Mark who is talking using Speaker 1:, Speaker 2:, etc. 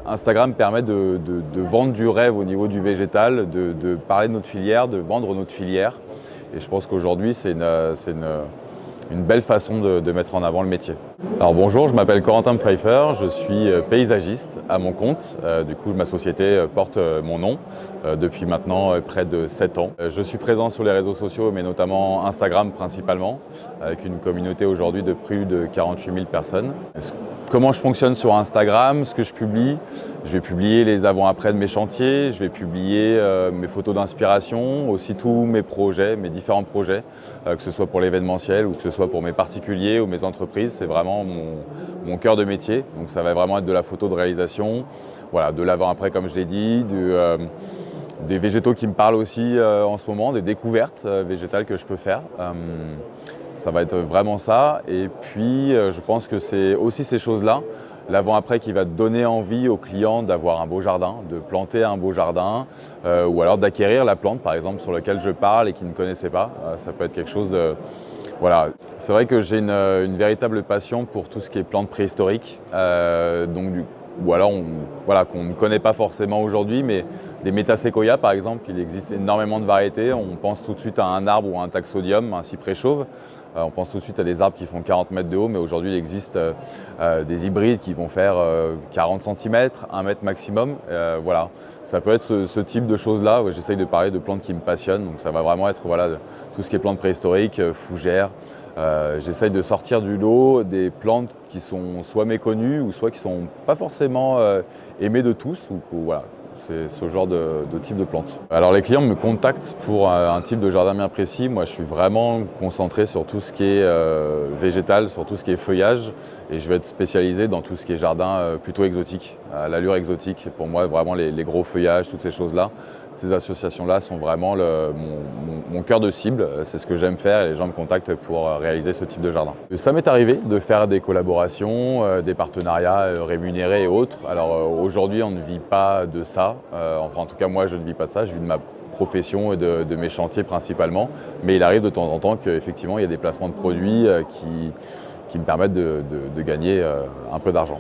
Speaker 1: Instagram permet de vendre du rêve au niveau du végétal, de parler de notre filière, de vendre notre filière. Et je pense qu'aujourd'hui, c'est une belle façon de mettre en avant le métier. Alors bonjour, je m'appelle Corentin Pfeiffer, je suis paysagiste à mon compte. Du coup, ma société porte mon nom depuis maintenant près de 7 ans. Je suis présent sur les réseaux sociaux, mais notamment Instagram principalement, avec une communauté aujourd'hui de plus de 48 000 personnes. Comment je fonctionne sur Instagram, ce que je publie, je vais publier les avant-après de mes chantiers, je vais publier mes photos d'inspiration, aussi tous mes projets, mes différents projets, que ce soit pour l'événementiel ou que ce soit pour mes particuliers ou mes entreprises. C'est vraiment mon cœur de métier. Donc ça va vraiment être de la photo de réalisation, voilà, de l'avant-après comme je l'ai dit, des végétaux qui me parlent aussi en ce moment, des découvertes végétales que je peux faire. Ça va être vraiment ça. Et puis, je pense que c'est aussi ces choses-là, l'avant-après qui va donner envie aux clients d'avoir un beau jardin, de planter un beau jardin, ou alors d'acquérir la plante, par exemple, sur laquelle je parle et qu'ils ne connaissaient pas. Ça peut être quelque chose de... Voilà. C'est vrai que j'ai une véritable passion pour tout ce qui est plantes préhistoriques, ou alors voilà, qu'on ne connaît pas forcément aujourd'hui, mais des métaséquoias par exemple, il existe énormément de variétés. On pense tout de suite à un arbre ou à un taxodium, un cyprès chauve. On pense tout de suite à des arbres qui font 40 mètres de haut, mais aujourd'hui il existe des hybrides qui vont faire 40 cm, 1 mètre maximum. Voilà. Ça peut être ce type de choses-là. J'essaye de parler de plantes qui me passionnent, donc ça va vraiment être voilà, tout ce qui est plantes préhistoriques, fougères. J'essaye de sortir du lot des plantes qui sont soit méconnues ou soit qui ne sont pas forcément aimées de tous. Voilà, c'est ce genre de type de plantes. Alors les clients me contactent pour un type de jardin bien précis. Moi je suis vraiment concentré sur tout ce qui est végétal, sur tout ce qui est feuillage. Et je vais être spécialisé dans tout ce qui est jardin plutôt exotique, à l'allure exotique. Pour moi vraiment les gros feuillages, toutes ces choses-là. Ces associations-là sont vraiment mon cœur de cible, c'est ce que j'aime faire et les gens me contactent pour réaliser ce type de jardin. Ça m'est arrivé de faire des collaborations, des partenariats rémunérés et autres. Alors aujourd'hui on ne vit pas de ça, enfin en tout cas moi je ne vis pas de ça, je vis de ma profession et de mes chantiers principalement, mais il arrive de temps en temps qu'effectivement il y a des placements de produits qui me permettent de gagner un peu d'argent.